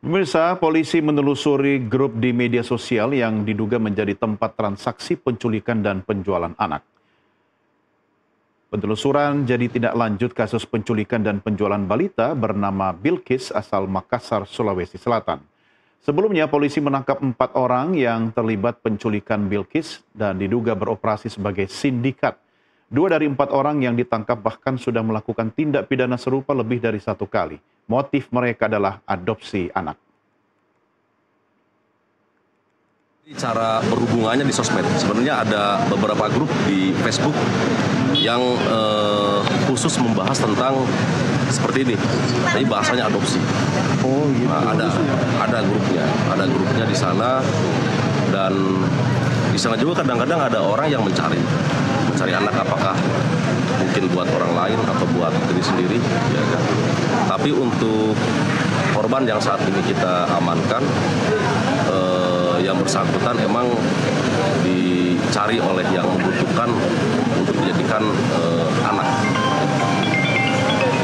Pemirsa, polisi menelusuri grup di media sosial yang diduga menjadi tempat transaksi penculikan dan penjualan anak. Penelusuran jadi tidak lanjut kasus penculikan dan penjualan balita bernama Bilkis asal Makassar, Sulawesi Selatan. Sebelumnya, polisi menangkap 4 orang yang terlibat penculikan Bilkis dan diduga beroperasi sebagai sindikat. 2 dari 4 orang yang ditangkap bahkan sudah melakukan tindak pidana serupa lebih dari 1 kali. Motif mereka adalah adopsi anak. Cara berhubungannya di sosmed, sebenarnya ada beberapa grup di Facebook yang khusus membahas tentang seperti ini. Jadi bahasanya adopsi. Oh gitu. Nah, ada grupnya di sana, dan di sana juga kadang-kadang ada orang yang mencari anak, apakah mungkin buat orang lain atau buat diri sendiri, ya kan? Tapi untuk korban yang saat ini kita amankan, yang bersangkutan emang dicari oleh yang membutuhkan untuk dijadikan anak.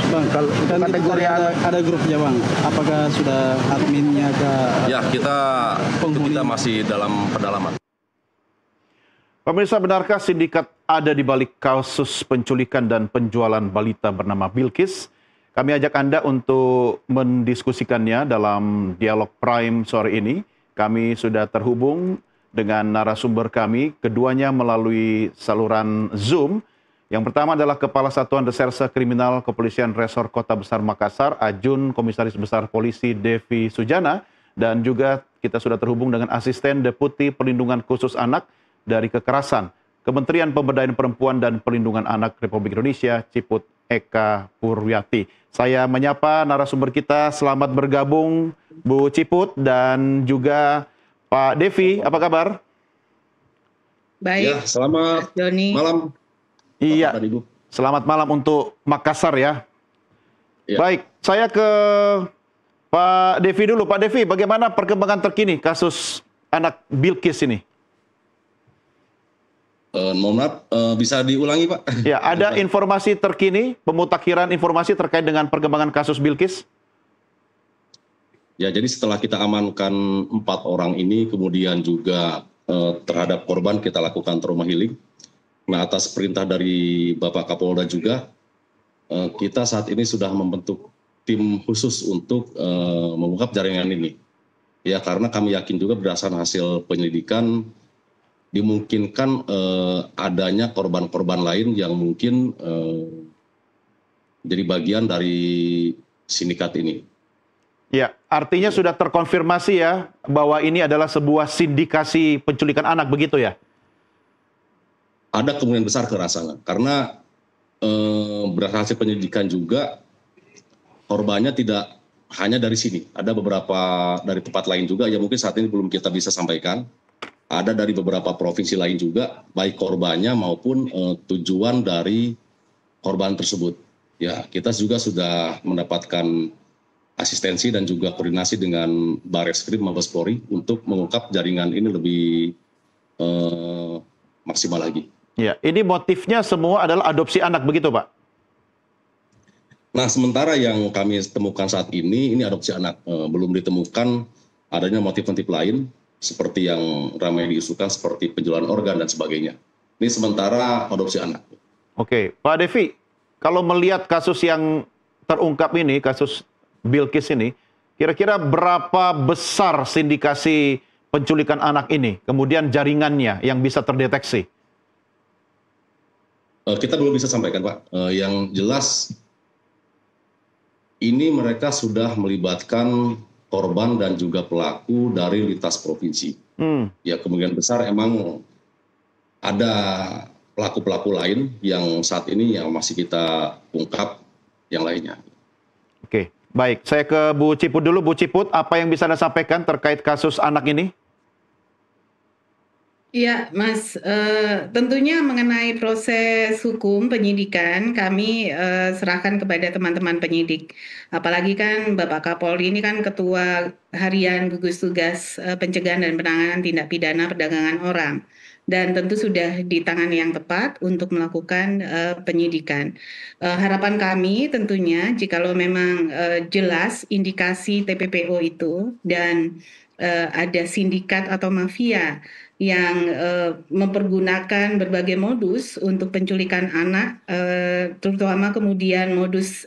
Bang, kalau kan kategori ada grupnya bang, apakah sudah adminnya ke? Ya, kita masih dalam pendalaman. Pemirsa, benarkah sindikat ada di balik kasus penculikan dan penjualan balita bernama Bilkis? Kami ajak Anda untuk mendiskusikannya dalam Dialog Prime sore ini. Kami sudah terhubung dengan narasumber kami, keduanya melalui saluran Zoom. Yang pertama adalah Kepala Satuan Reserse Kriminal Kepolisian Resor Kota Besar Makassar, Ajun Komisaris Besar Polisi Devi Sujana, dan juga kita sudah terhubung dengan Asisten Deputi Perlindungan Khusus Anak dari Kekerasan, Kementerian Pemberdayaan Perempuan dan Perlindungan Anak Republik Indonesia, Ciput Eka Purwiyati. Saya menyapa narasumber kita, selamat bergabung Bu Ciput dan juga Pak Devi, apa kabar? Baik, ya, selamat malam. Iya, selamat malam untuk Makassar ya. Baik, saya ke Pak Devi dulu. Pak Devi, bagaimana perkembangan terkini kasus anak Bilkis ini? Mohon maaf, bisa diulangi Pak? Ya, ada informasi terkini, pemutakhiran informasi terkait dengan perkembangan kasus Bilkis? Ya, jadi setelah kita amankan 4 orang ini, kemudian juga terhadap korban kita lakukan trauma healing. Nah, atas perintah dari Bapak Kapolda juga, kita saat ini sudah membentuk tim khusus untuk mengungkap jaringan ini. Ya, karena kami yakin juga berdasarkan hasil penyelidikan, dimungkinkan adanya korban-korban lain yang mungkin jadi bagian dari sindikat ini. Ya, artinya sudah terkonfirmasi ya bahwa ini adalah sebuah sindikasi penculikan anak, begitu ya? Ada kemungkinan besar ke arah sana, karena berdasarkan hasil penyelidikan juga korbannya tidak hanya dari sini, ada beberapa dari tempat lain juga yang mungkin saat ini belum kita bisa sampaikan. Ada dari beberapa provinsi lain juga, baik korbannya maupun tujuan dari korban tersebut. Ya, kita juga sudah mendapatkan asistensi dan juga koordinasi dengan Barreskrim Mabes Polri untuk mengungkap jaringan ini lebih maksimal lagi. Ya, ini motifnya semua adalah adopsi anak, begitu Pak? Nah, sementara yang kami temukan saat ini adopsi anak. Belum ditemukan adanya motif-motif lain, seperti yang ramai diisukan seperti penjualan organ dan sebagainya. Ini sementara adopsi anak. Oke, Pak Devi, kalau melihat kasus yang terungkap ini, kasus Bilkis ini, kira-kira berapa besar sindikasi penculikan anak ini, kemudian jaringannya yang bisa terdeteksi? Kita belum bisa sampaikan Pak. Yang jelas, ini mereka sudah melibatkan korban dan juga pelaku dari lintas provinsi. Ya, kemungkinan besar emang ada pelaku-pelaku lain yang saat ini yang masih kita ungkap yang lainnya. Oke, baik. Saya ke Bu Ciput dulu. Bu Ciput, apa yang bisa Anda sampaikan terkait kasus anak ini? Iya, Mas. Tentunya mengenai proses hukum penyidikan kami serahkan kepada teman-teman penyidik. Apalagi kan Bapak Kapolri ini kan Ketua Harian Gugus Tugas Pencegahan dan Penanganan Tindak Pidana Perdagangan Orang. dan tentu sudah di tangan yang tepat untuk melakukan penyidikan. Harapan kami tentunya jikalau memang jelas indikasi TPPO itu dan ada sindikat atau mafia yang mempergunakan berbagai modus untuk penculikan anak, terutama kemudian modus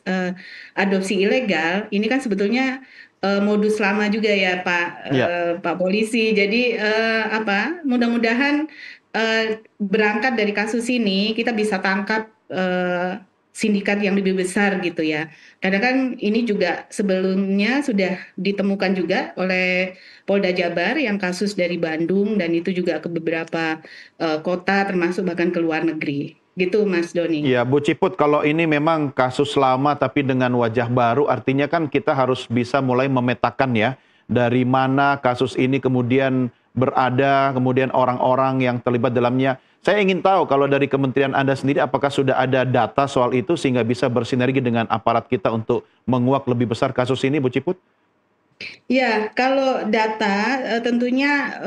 adopsi ilegal. Ini kan sebetulnya modus lama juga ya Pak Polisi. Jadi mudah-mudahan berangkat dari kasus ini kita bisa tangkap sindikat yang lebih besar gitu ya. Karena kan ini juga sebelumnya sudah ditemukan juga oleh Polda Jabar yang kasus dari Bandung dan itu juga ke beberapa kota termasuk bahkan ke luar negeri. Gitu Mas Doni. Iya, Bu Ciput, kalau ini memang kasus lama tapi dengan wajah baru, artinya kan kita harus bisa mulai memetakan ya, dari mana kasus ini kemudian berada, kemudian orang-orang yang terlibat dalamnya. Saya ingin tahu kalau dari Kementerian Anda sendiri, apakah sudah ada data soal itu sehingga bisa bersinergi dengan aparat kita untuk menguak lebih besar kasus ini, Bu Ciput? Ya, kalau data tentunya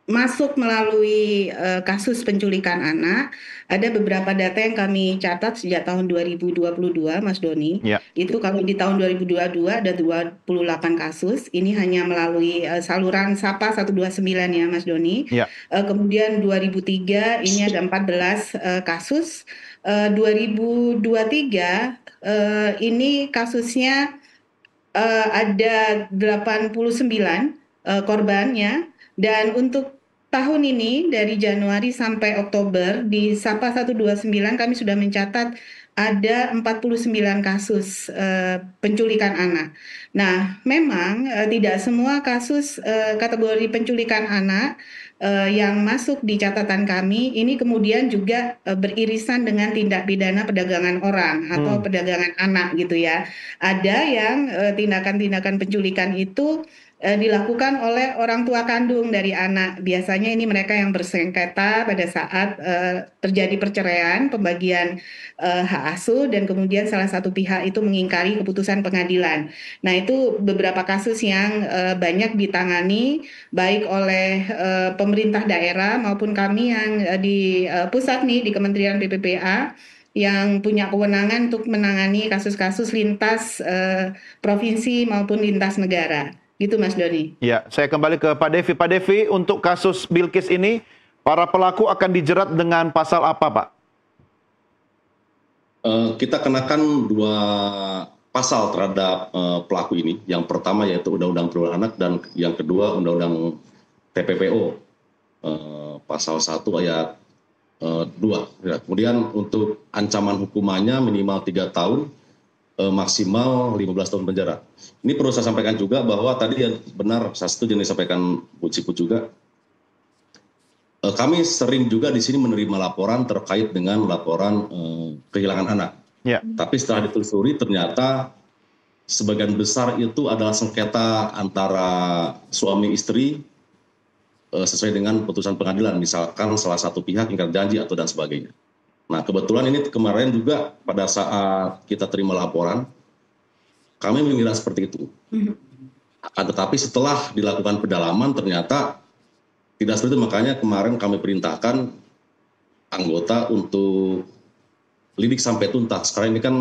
masuk melalui kasus penculikan anak, ada beberapa data yang kami catat sejak tahun 2022, Mas Doni. Ya. Itu kalau di tahun 2022 ada 28 kasus, ini hanya melalui saluran SAPA 129 ya Mas Doni. Ya. Kemudian 2003 ini ada 14 kasus, 2023 ini kasusnya ada 89 korbannya, dan untuk tahun ini dari Januari sampai Oktober di SAPA 129 kami sudah mencatat ada 49 kasus penculikan anak. Nah, memang tidak semua kasus kategori penculikan anak yang masuk di catatan kami ini kemudian juga beririsan dengan tindak pidana perdagangan orang atau perdagangan anak gitu ya. Ada yang tindakan-tindakan penculikan itu dilakukan oleh orang tua kandung dari anak. Biasanya ini mereka yang bersengketa pada saat terjadi perceraian, pembagian hak asuh, dan kemudian salah satu pihak itu mengingkari keputusan pengadilan. Nah, itu beberapa kasus yang banyak ditangani baik oleh pemerintah daerah maupun kami yang di pusat nih di Kementerian PPPA yang punya kewenangan untuk menangani kasus-kasus lintas provinsi maupun lintas negara. Gitu Mas Doni. Ya, saya kembali ke Pak Devi. Pak Devi, untuk kasus Bilqis ini, para pelaku akan dijerat dengan pasal apa, Pak? Kita kenakan 2 pasal terhadap pelaku ini. Yang pertama yaitu Undang-Undang Perlindungan Anak dan yang kedua Undang-Undang TPPO pasal 1 ayat 2. Ya, kemudian untuk ancaman hukumannya minimal 3 tahun, maksimal 15 tahun penjara. Ini perlu saya sampaikan juga bahwa tadi yang benar, saya setuju yang disampaikan Bu Ciput juga. Kami sering juga di sini menerima laporan terkait dengan laporan kehilangan anak. Ya. Tapi setelah ditelusuri ternyata sebagian besar itu adalah sengketa antara suami istri sesuai dengan putusan pengadilan. Misalkan salah satu pihak ingkar janji atau dan sebagainya. Nah, kebetulan ini kemarin juga pada saat kita terima laporan, kami mengira seperti itu. Tetapi setelah dilakukan pendalaman ternyata tidak seperti itu, makanya kemarin kami perintahkan anggota untuk lidik sampai tuntas. Karena ini kan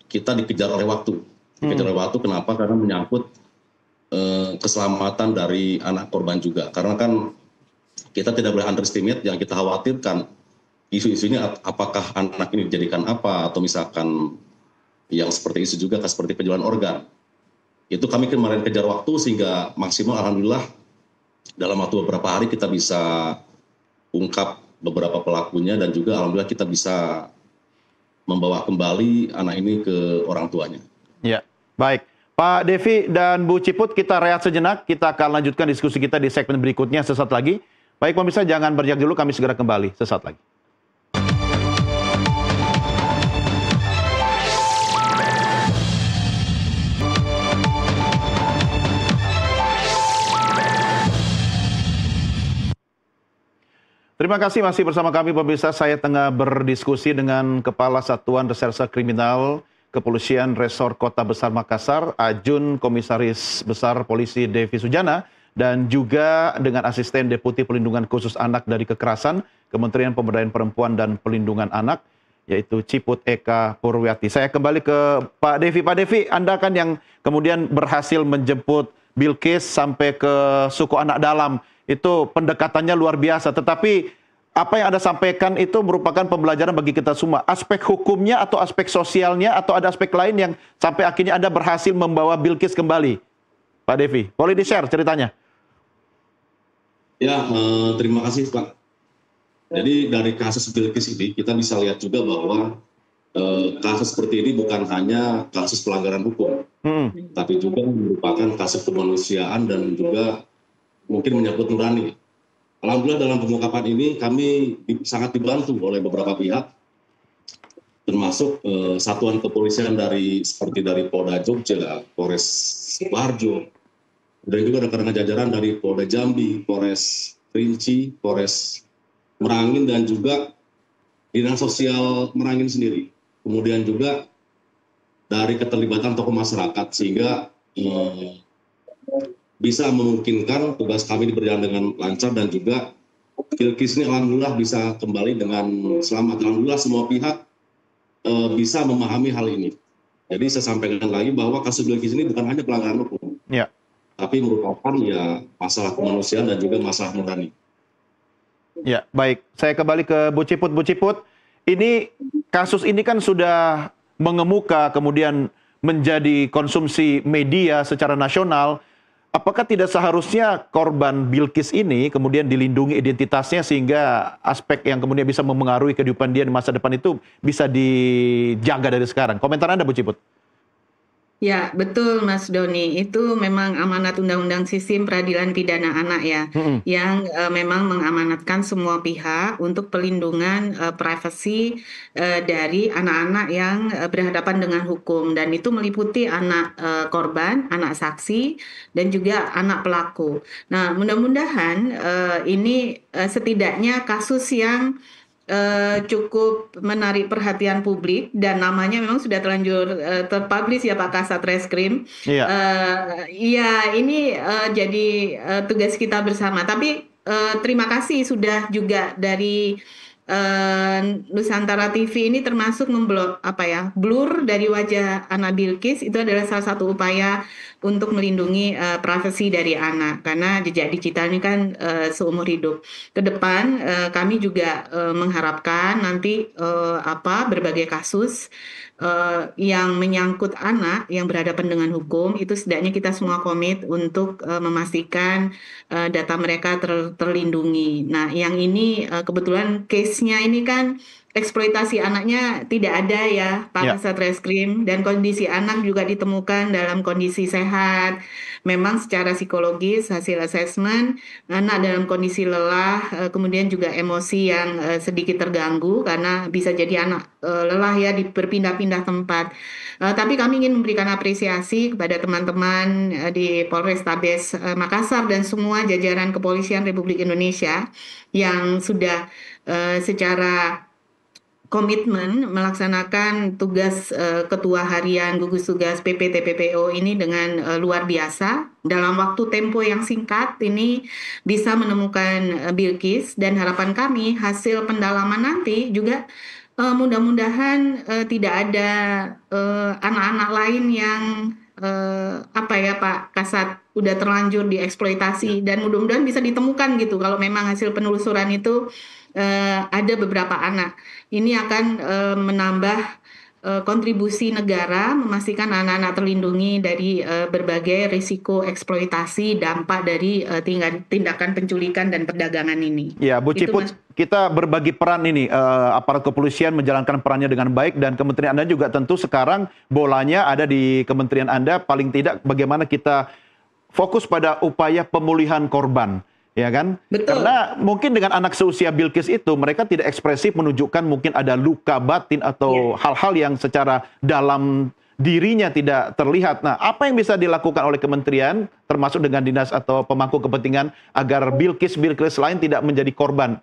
kita dikejar oleh waktu. Dikejar oleh waktu kenapa? Karena menyangkut keselamatan dari anak korban juga. Karena kan kita tidak boleh underestimate, yang kita khawatirkan isu-isunya apakah anak ini dijadikan apa, atau misalkan yang seperti isu juga seperti penjualan organ. Itu kami kemarin kejar waktu sehingga maksimal alhamdulillah dalam waktu beberapa hari kita bisa ungkap beberapa pelakunya dan juga alhamdulillah kita bisa membawa kembali anak ini ke orang tuanya. Ya, baik. Pak Devi dan Bu Ciput, kita rehat sejenak. Kita akan lanjutkan diskusi kita di segmen berikutnya sesaat lagi. Baik pemirsa, jangan berjak dulu, kami segera kembali sesaat lagi. Terima kasih masih bersama kami pemirsa. Saya tengah berdiskusi dengan Kepala Satuan Reserse Kriminal Kepolisian Resor Kota Besar Makassar, Ajun Komisaris Besar Polisi Devi Sujana, dan juga dengan Asisten Deputi Pelindungan Khusus Anak dari Kekerasan, Kementerian Pemberdayaan Perempuan dan Pelindungan Anak, yaitu Ciput Eka Purwiyati. Saya kembali ke Pak Devi. Pak Devi, Anda kan yang kemudian berhasil menjemput Bilqis sampai ke suku anak dalam. Itu pendekatannya luar biasa. Tetapi apa yang Anda sampaikan itu merupakan pembelajaran bagi kita semua. Aspek hukumnya atau aspek sosialnya atau ada aspek lain yang sampai akhirnya Anda berhasil membawa Bilqis kembali. Pak Devi, boleh di-share ceritanya? Ya, terima kasih Pak. Jadi dari kasus Bilqis ini kita bisa lihat juga bahwa kasus seperti ini bukan hanya kasus pelanggaran hukum, tapi juga merupakan kasus kemanusiaan dan juga mungkin menyangkut nurani. Alhamdulillah dalam pengungkapan ini kami sangat dibantu oleh beberapa pihak, termasuk satuan kepolisian seperti dari Polda Jogja, Polres Sidoarjo, dan juga rekan-rekan jajaran dari Polda Jambi, Polres Kerinci, Polres Merangin, dan juga Dinas Sosial Merangin sendiri. Kemudian juga dari keterlibatan tokoh masyarakat, sehingga bisa memungkinkan tugas kami berjalan dengan lancar, dan juga Bilqis ini alhamdulillah bisa kembali dengan selamat. Alhamdulillah semua pihak bisa memahami hal ini. Jadi saya sampaikan lagi bahwa kasus Bilqis ini bukan hanya pelanggaran hukum, tapi merupakan ya masalah kemanusiaan dan juga masalah nurani. Ya, baik. Saya kembali ke Bu Ciput. Bu Ciput, ini kasus ini kan sudah mengemuka, kemudian menjadi konsumsi media secara nasional. Apakah tidak seharusnya korban Bilqis ini kemudian dilindungi identitasnya sehingga aspek yang kemudian bisa memengaruhi kehidupan dia di masa depan itu bisa dijaga dari sekarang? Komentar Anda, Bu Ciput. Ya, betul Mas Doni. Itu memang amanat Undang-Undang Sistem Peradilan Pidana Anak ya, yang memang mengamanatkan semua pihak untuk pelindungan privasi dari anak-anak yang berhadapan dengan hukum. Dan itu meliputi anak korban, anak saksi, dan juga anak pelaku. Nah, mudah-mudahan ini setidaknya kasus yang cukup menarik perhatian publik, dan namanya memang sudah terlanjur terpublish ya Pak Kasat Reskrim. Iya, ini jadi tugas kita bersama. Tapi terima kasih sudah juga dari Nusantara TV ini termasuk blur dari wajah anak Bilqis. Itu adalah salah satu upaya untuk melindungi privasi dari anak, karena jejak digital ini kan seumur hidup. Ke depan kami juga mengharapkan nanti berbagai kasus yang menyangkut anak yang berhadapan dengan hukum itu setidaknya kita semua komit untuk memastikan data mereka terlindungi. Nah, yang ini kebetulan case-nya ini kan eksploitasi anaknya tidak ada ya Pak Kasat Reskrim, dan kondisi anak juga ditemukan dalam kondisi sehat. Memang secara psikologis hasil asesmen anak dalam kondisi lelah, kemudian juga emosi yang sedikit terganggu karena bisa jadi anak lelah ya berpindah-pindah tempat. Tapi kami ingin memberikan apresiasi kepada teman-teman di Polrestabes Makassar dan semua jajaran Kepolisian Republik Indonesia yang sudah secara komitmen melaksanakan tugas Ketua Harian Gugus Tugas PPTPPO ini dengan luar biasa. Dalam waktu tempo yang singkat ini bisa menemukan Bilqis, dan harapan kami hasil pendalaman nanti juga mudah-mudahan tidak ada anak-anak lain yang Pak Kasat udah terlanjur dieksploitasi, dan mudah-mudahan bisa ditemukan gitu kalau memang hasil penelusuran itu ada beberapa anak. Ini akan menambah kontribusi negara memastikan anak-anak terlindungi dari berbagai risiko eksploitasi dampak dari tindakan penculikan dan perdagangan ini. Ya, Bu Ciput, kita berbagi peran ini, aparat kepolisian menjalankan perannya dengan baik, dan Kementerian Anda juga tentu sekarang bolanya ada di Kementerian Anda. Paling tidak bagaimana kita fokus pada upaya pemulihan korban. Ya kan? Betul. Karena mungkin dengan anak seusia Bilqis itu mereka tidak ekspresif menunjukkan mungkin ada luka batin atau hal-hal yang secara dalam dirinya tidak terlihat. Nah, apa yang bisa dilakukan oleh kementerian termasuk dengan dinas atau pemangku kepentingan agar Bilqis lain tidak menjadi korban?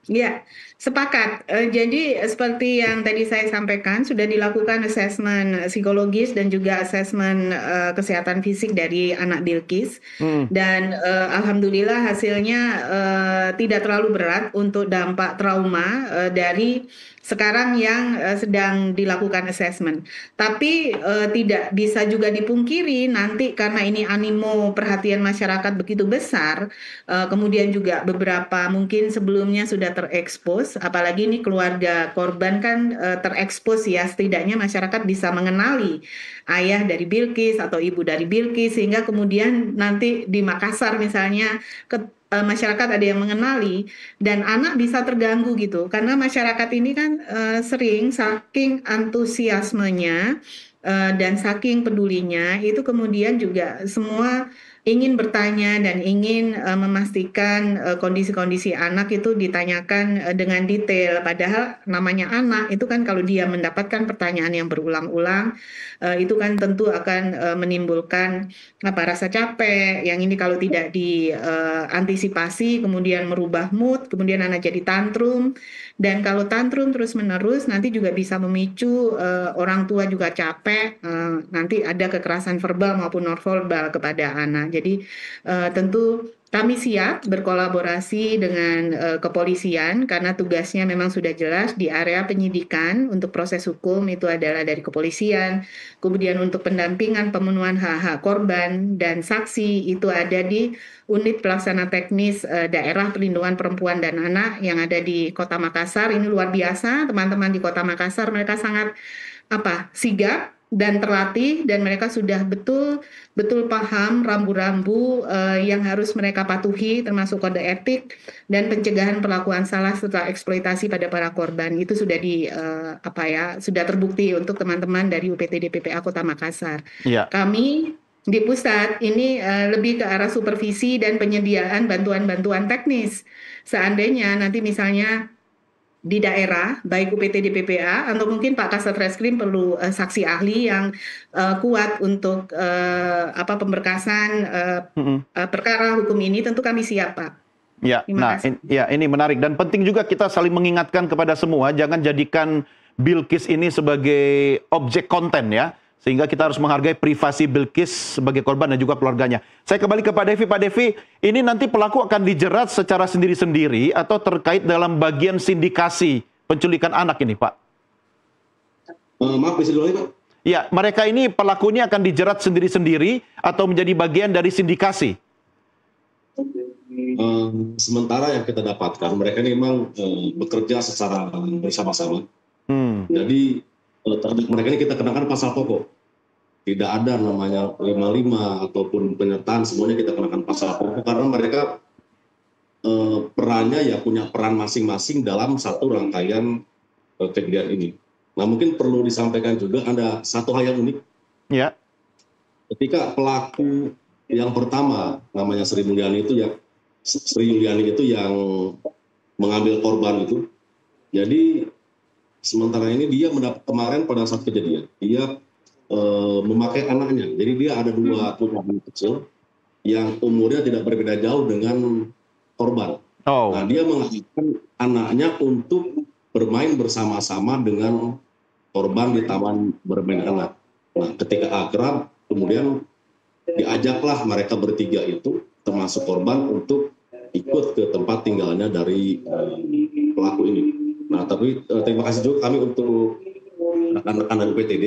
Ya, sepakat. Jadi seperti yang tadi saya sampaikan, sudah dilakukan asesmen psikologis dan juga asesmen kesehatan fisik dari anak Bilkis. Hmm. Dan alhamdulillah hasilnya tidak terlalu berat untuk dampak trauma dari sekarang yang sedang dilakukan asesmen. Tapi tidak bisa juga dipungkiri nanti karena ini animo perhatian masyarakat begitu besar. Kemudian juga beberapa mungkin sebelumnya sudah terekspos, apalagi ini keluarga korban kan terekspos ya, setidaknya masyarakat bisa mengenali ayah dari Bilkis atau ibu dari Bilkis, sehingga kemudian nanti di Makassar misalnya masyarakat ada yang mengenali dan anak bisa terganggu gitu, karena masyarakat ini kan sering saking antusiasmenya dan saking pedulinya itu kemudian juga semua ingin bertanya dan ingin memastikan kondisi-kondisi anak itu ditanyakan dengan detail. Padahal namanya anak itu kan kalau dia mendapatkan pertanyaan yang berulang-ulang, itu kan tentu akan menimbulkan apa rasa capek. Yang ini kalau tidak diantisipasi, kemudian merubah mood, kemudian anak jadi tantrum. Dan kalau tantrum terus-menerus nanti juga bisa memicu orang tua juga capek, nanti ada kekerasan verbal maupun non-verbal kepada anak. Jadi tentu kami siap berkolaborasi dengan kepolisian karena tugasnya memang sudah jelas di area penyidikan untuk proses hukum itu adalah dari kepolisian. Kemudian untuk pendampingan pemenuhan hak-hak korban dan saksi itu ada di unit pelaksana teknis daerah perlindungan perempuan dan anak yang ada di Kota Makassar. Ini luar biasa, teman-teman di Kota Makassar mereka sangat sigap dan terlatih dan mereka sudah betul paham rambu-rambu yang harus mereka patuhi termasuk kode etik dan pencegahan perlakuan salah serta eksploitasi pada para korban. Itu sudah sudah terbukti untuk teman-teman dari UPTD PPA Kota Makassar. Ya. Kami di pusat ini lebih ke arah supervisi dan penyediaan bantuan-bantuan teknis. Seandainya nanti misalnya di daerah, baik UPTD PPA atau mungkin Pak Kasat Reskrim perlu saksi ahli yang kuat untuk pemberkasan perkara hukum ini, tentu kami siap, Pak. Ya, ini menarik dan penting juga kita saling mengingatkan kepada semua, jangan jadikan Bilkis ini sebagai objek konten ya. Sehingga kita harus menghargai privasi Bilkis sebagai korban dan juga keluarganya. Saya kembali ke Pak Devi. Pak Devi, ini nanti pelaku akan dijerat secara sendiri-sendiri atau terkait dalam bagian sindikasi penculikan anak ini, Pak? Maaf, bisa dulu, Pak. Ya, mereka ini pelakunya akan dijerat sendiri-sendiri atau menjadi bagian dari sindikasi? Sementara yang kita dapatkan, mereka ini memang bekerja secara bersama-sama. Jadi, terhadap mereka ini kita kenakan pasal pokok. Tidak ada namanya 55 ataupun penyertaan, semuanya kita kenakan pasal pokok karena mereka perannya ya punya peran masing-masing dalam satu rangkaian kejadian ini. Nah, mungkin perlu disampaikan juga ada satu hal yang unik. Ya. Ketika pelaku yang pertama namanya Sri Yuliani itu yang mengambil korban itu. Jadi sementara ini dia mendapat kemarin pada saat kejadian, dia memakai anaknya. Jadi dia ada dua punya anak kecil yang umurnya tidak berbeda jauh dengan korban. Nah, dia mengajak anaknya untuk bermain bersama-sama dengan korban di taman bermain anak. Nah, ketika akrab, kemudian diajaklah mereka bertiga itu, termasuk korban, untuk ikut ke tempat tinggalnya dari pelaku ini. Nah, tapi terima kasih juga kami untuk rekan-rekan dari UPTD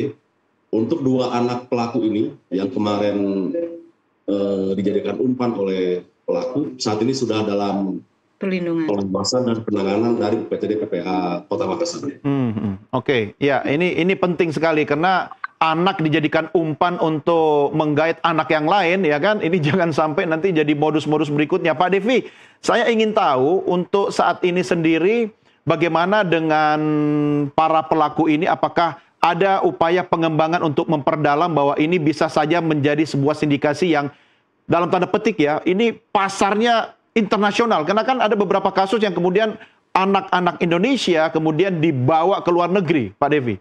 untuk dua anak pelaku ini yang kemarin dijadikan umpan oleh pelaku, saat ini sudah dalam pengawasan dan penanganan dari UPTD PPA Kota Makassar. Oke, ya ini penting sekali karena anak dijadikan umpan untuk menggait anak yang lain, ya kan? Ini jangan sampai nanti jadi modus-modus berikutnya. Pak Devi, saya ingin tahu untuk saat ini sendiri bagaimana dengan para pelaku ini? Apakah ada upaya pengembangan untuk memperdalam bahwa ini bisa saja menjadi sebuah sindikasi yang dalam tanda petik ya, ini pasarnya internasional. Karena kan ada beberapa kasus yang kemudian anak-anak Indonesia kemudian dibawa ke luar negeri, Pak Devi.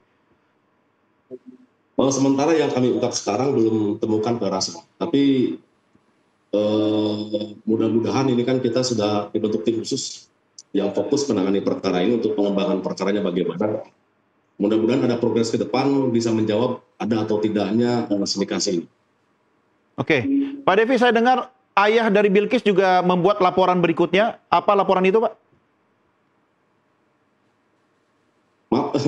Sementara yang kami ungkap sekarang belum temukan ke arah sana. Tapi mudah-mudahan ini kan kita sudah dibentuk tim khusus yang fokus menangani perkara ini untuk pengembangan perkaranya bagaimana. Mudah-mudahan ada progres ke depan bisa menjawab ada atau tidaknya sindikasi ini. Oke, Pak Devi, saya dengar ayah dari Bilkis juga membuat laporan berikutnya. Apa laporan itu, Pak? Maaf,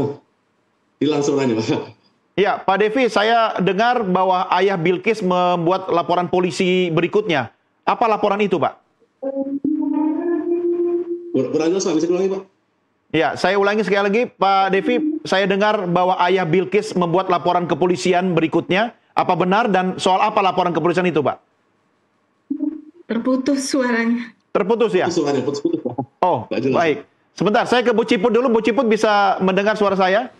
hilang suaranya, Pak. Ya, Pak Devi, saya dengar bahwa ayah Bilkis membuat laporan polisi berikutnya. Apa laporan itu, Pak? Kurang jelas, Pak. Bisa ulangi, Pak? Ya, saya ulangi sekali lagi, Pak Devi. Saya dengar bahwa ayah Bilkis membuat laporan kepolisian berikutnya. Apa benar dan soal apa laporan kepolisian itu, Pak? Terputus suaranya. Terputus ya? Suaranya putus-putus, Pak. Oh, Nggak jelas. baik. Sebentar, saya ke Bu Ciput dulu. Bu Ciput bisa mendengar suara saya?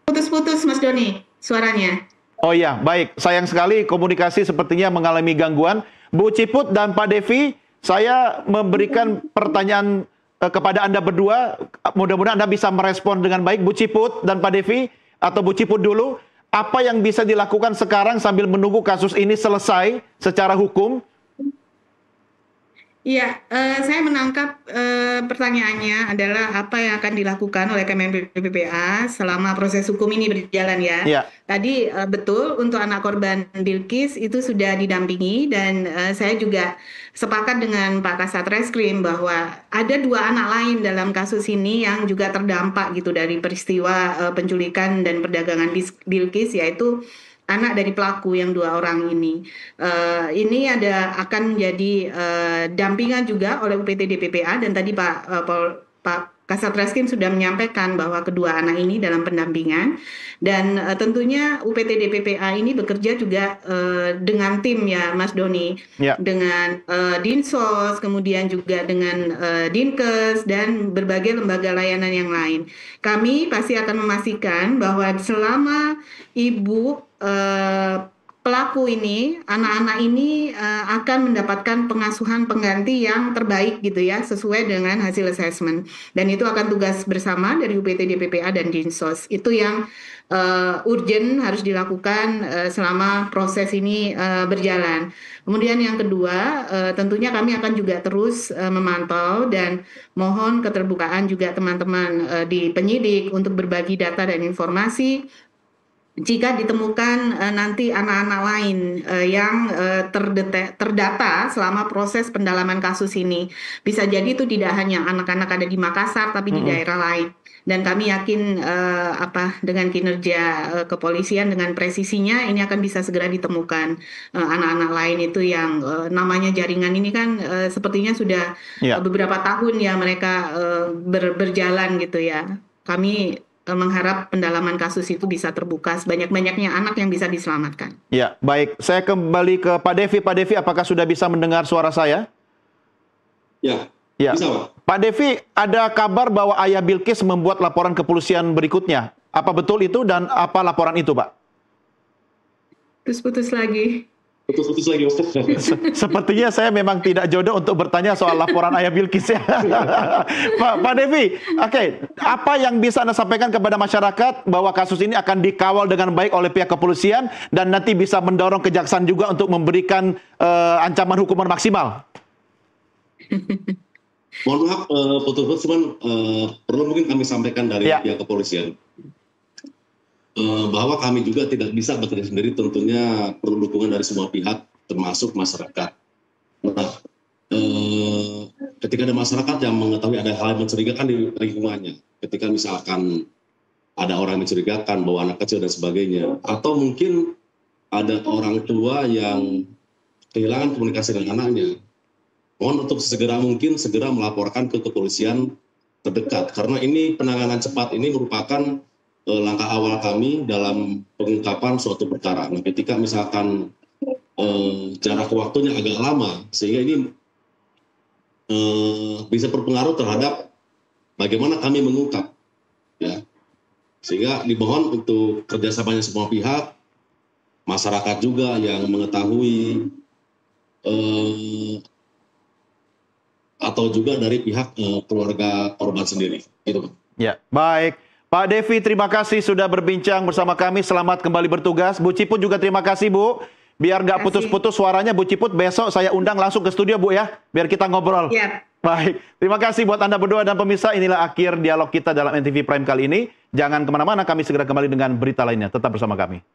Putus-putus, Mas Doni, suaranya. Oh iya, baik. Sayang sekali komunikasi sepertinya mengalami gangguan. Bu Ciput dan Pak Devi, saya memberikan pertanyaan kepada Anda berdua. Mudah-mudahan Anda bisa merespon dengan baik. Bu Ciput dan Pak Devi, atau Bu Ciput dulu, apa yang bisa dilakukan sekarang sambil menunggu kasus ini selesai secara hukum? Iya, saya menangkap pertanyaannya adalah apa yang akan dilakukan oleh Kemen PPPA selama proses hukum ini berjalan ya. Ya. Tadi betul untuk anak korban Bilkis itu sudah didampingi dan saya juga sepakat dengan Pak Kasat Reskrim bahwa ada 2 anak lain dalam kasus ini yang juga terdampak gitu dari peristiwa penculikan dan perdagangan Bilkis, yaitu anak dari pelaku yang 2 orang ini. Ini akan menjadi dampingan juga oleh UPT DPPA dan tadi Pak Kasat Reskrim sudah menyampaikan bahwa kedua anak ini dalam pendampingan dan tentunya UPT DPPA ini bekerja juga dengan tim ya Mas Doni, Ya. dengan Dinsos, kemudian juga dengan Dinkes dan berbagai lembaga layanan yang lain. Kami pasti akan memastikan bahwa selama ibu pelaku ini, anak-anak ini akan mendapatkan pengasuhan pengganti yang terbaik gitu ya, sesuai dengan hasil assessment. Dan itu akan tugas bersama dari UPT DPPA dan Dinsos. Itu yang urgent harus dilakukan selama proses ini berjalan. Kemudian yang kedua, tentunya kami akan juga terus memantau dan mohon keterbukaan juga teman-teman di penyidik untuk berbagi data dan informasi jika ditemukan nanti anak-anak lain yang terdata selama proses pendalaman kasus ini. Bisa jadi itu tidak hanya anak-anak ada di Makassar, tapi di daerah lain. Dan kami yakin dengan kinerja kepolisian dengan presisinya ini akan bisa segera ditemukan anak-anak lain itu yang namanya jaringan ini kan sepertinya sudah beberapa tahun ya mereka berjalan gitu ya. Kami mengharap pendalaman kasus itu bisa terbuka sebanyak-banyaknya anak yang bisa diselamatkan. Ya, baik. Saya kembali ke Pak Devi. Pak Devi, apakah sudah bisa mendengar suara saya? Ya, Ya. bisa, Pak. Pak Devi, ada kabar bahwa ayah Bilkis membuat laporan kepolisian berikutnya. Apa betul itu dan apa laporan itu, Pak? Putus-putus lagi. Putus-putus lagi, Pak. Sepertinya saya memang tidak jodoh untuk bertanya soal laporan ayah Bilkis ya. Pak Devi, oke, apa yang bisa Anda sampaikan kepada masyarakat bahwa kasus ini akan dikawal dengan baik oleh pihak kepolisian dan nanti bisa mendorong kejaksaan juga untuk memberikan ancaman hukuman maksimal? Mohon maaf, putus-putus, cuman perlu mungkin kami sampaikan dari pihak kepolisian. Bahwa kami juga tidak bisa bekerja sendiri, tentunya perlu dukungan dari semua pihak, termasuk masyarakat. Nah, ketika ada masyarakat yang mengetahui ada hal yang mencurigakan di lingkungannya, ketika misalkan ada orang mencurigakan bahwa anak kecil dan sebagainya, atau mungkin ada orang tua yang kehilangan komunikasi dengan anaknya, mohon untuk segera mungkin segera melaporkan ke kepolisian terdekat, karena ini penanganan cepat ini merupakan langkah awal kami dalam pengungkapan suatu perkara. Nah, ketika misalkan jarak waktunya agak lama, sehingga ini bisa berpengaruh terhadap bagaimana kami mengungkap, ya. Sehingga dimohon untuk kerjasamanya semua pihak, masyarakat juga yang mengetahui, atau juga dari pihak keluarga korban sendiri. Gitu. Ya, baik. Pak Devi, terima kasih sudah berbincang bersama kami. Selamat kembali bertugas. Bu Ciput juga terima kasih, Bu. Biar nggak Terima kasih. putus-putus suaranya Bu Ciput, besok saya undang langsung ke studio Bu ya, biar kita ngobrol. Siap. Baik, terima kasih buat Anda berdua dan pemirsa. Inilah akhir dialog kita dalam NTV Prime kali ini. Jangan kemana-mana, kami segera kembali dengan berita lainnya. Tetap bersama kami.